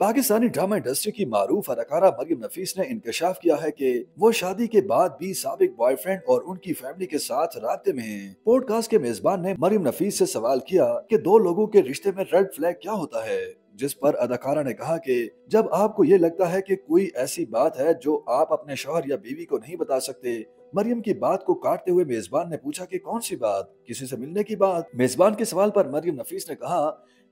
Pakistani drama industry की मारूफ अदाकारा मरियम नफीस ने इंकशाफ किया है कि वो शादी के बाद भी साबिक बॉयफ्रेंड और उनकी फैमिली के साथ राब्ते में हैं। पॉडकास्ट के मेजबान ने मरियम नफीस से सवाल किया कि दो लोगों के रिश्ते में रेड फ्लैग क्या होता है, जिस पर अदाकारा ने कहा कि जब आपको ये लगता है कि कोई ऐसी बात है जो आप अपने शौहर या बीवी को नहीं बता सकते। मरियम की बात को काटते हुए मेजबान ने पूछा कि कौन सी बात, किसी से मिलने की बात। मेजबान के सवाल पर मरियम नफीस ने कहा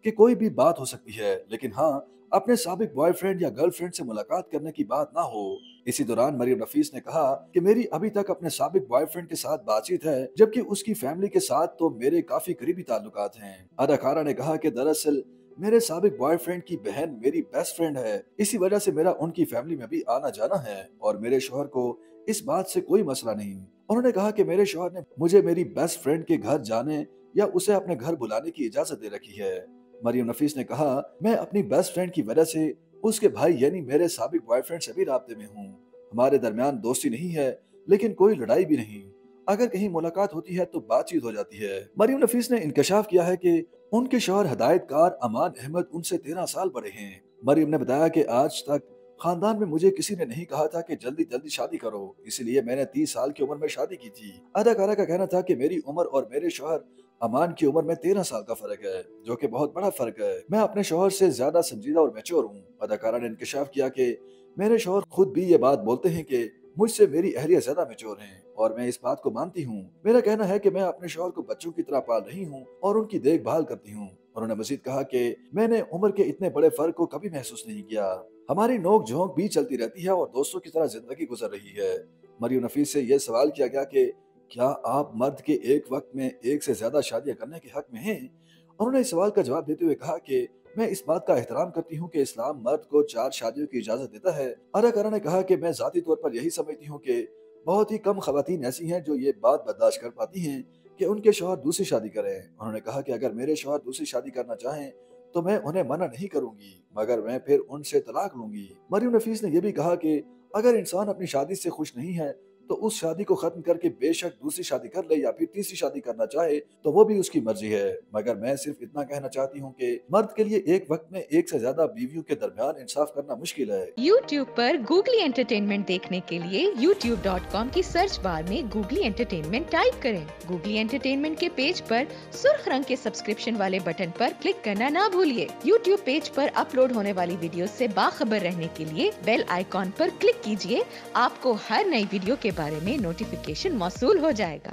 कि कोई भी बात हो सकती है, लेकिन हाँ, अपने साबिक बॉयफ्रेंड या गर्लफ्रेंड से मुलाकात करने की बात ना हो। इसी दौरान मरियम नफीस ने कहा कि मेरी अभी तक अपने साबिक बॉयफ्रेंड के साथ बातचीत है, जबकि उसकी फैमिली के साथ तो मेरे काफी करीबी ताल्लुकात हैं। अदाकारा ने कहा कि दरअसल मेरे साबिक बॉयफ्रेंड की बहन मेरी बेस्ट फ्रेंड है, इसी वजह से मेरा उनकी फैमिली में भी आना जाना है और मेरे शौहर को इस बात से कोई मसला नहीं। उन्होंने कहा कि मेरे शौहर ने मुझे मेरी बेस्ट फ्रेंड के घर जाने या उसे अपने घर बुलाने की इजाजत दे रखी है। मरियम नफीस ने कहा, मैं अपनी बेस्ट फ्रेंड की वजह से उसके भाई यानी मेरे साबिक बॉयफ्रेंड से भी राब्ते में हूँ। हमारे दरमियान दोस्ती नहीं है, लेकिन कोई लड़ाई भी नहीं। अगर कहीं मुलाकात होती है तो बातचीत हो जाती है। मरियम नफीस ने इंकशाफ किया है कि उनके शौहर हदायतकार अमान अहमद उनसे 13 साल बड़े हैं। मरियम ने बताया कि आज तक खानदान में मुझे किसी ने नहीं कहा था कि जल्दी जल्दी शादी करो, इसलिए मैंने 30 साल की उम्र में शादी की थी। अदाकारा का कहना था कि मेरी उम्र और मेरे शौहर अमान की उम्र में 13 साल का फर्क है, जो कि बहुत बड़ा फर्क है। मैं अपने शौहर से ज्यादा संजीदा और मैच्योर हूँ। अदाकारा ने इंकशाफ किया कि मेरे शौहर खुद भी ये बात बोलते हैं कि मुझसे मेरी अहलिया ज्यादा मैच्योर हैं और मैं इस बात को मानती हूँ। मेरा कहना है कि मैं अपने शौहर को बच्चों की तरह पाल रही हूँ और उनकी देखभाल करती हूँ। उन्होंने मजीद कहा कि मैंने उम्र के इतने बड़े फर्क को कभी महसूस नहीं किया। हमारी नोक झोंक भी चलती रहती है और दोस्तों की तरह जिंदगी गुजर रही है। मरियम नफीस से यह सवाल किया गया कि क्या आप मर्द के एक वक्त में एक से ज्यादा शादियां करने के हक में हैं? उन्होंने इस सवाल का जवाब देते हुए कहा कि मैं इस बात का एहतराम करती हूँ कि इस्लाम मर्द को 4 शादियों की इजाजत देता है। अदाकारा ने कहा कि मैं जाती तौर पर यही समझती हूँ कि बहुत ही कम खवातीन ऐसी हैं जो ये बात बर्दाश्त कर पाती हैं कि उनके शौहर दूसरी शादी करें। उन्होंने कहा कि अगर मेरे शौहर दूसरी शादी करना चाहें तो मैं उन्हें मना नहीं करूंगी, मगर मैं फिर उनसे तलाक लूंगी। मरियम नफीस ने यह भी कहा कि अगर इंसान अपनी शादी से खुश नहीं है तो उस शादी को खत्म करके बेशक दूसरी शादी कर ले या फिर तीसरी शादी करना चाहे तो वो भी उसकी मर्जी है, मगर मैं सिर्फ इतना कहना चाहती हूँ कि मर्द के लिए एक वक्त में एक से ज्यादा बीवियों के दरमियान इंसाफ करना मुश्किल है। YouTube पर गूगली एंटरटेनमेंट देखने के लिए youtube.com की सर्च बार में गूगली एंटरटेनमेंट टाइप करें। गूगली एंटरटेनमेंट के पेज पर सुर्ख रंग के सब्सक्रिप्शन वाले बटन पर क्लिक करना ना भूलिए। YouTube पेज पर अपलोड होने वाली वीडियो से बाखबर रहने के लिए बेल आइकॉन पर क्लिक कीजिए। आपको हर नई वीडियो के बारे में नोटिफिकेशन मौसूल हो जाएगा।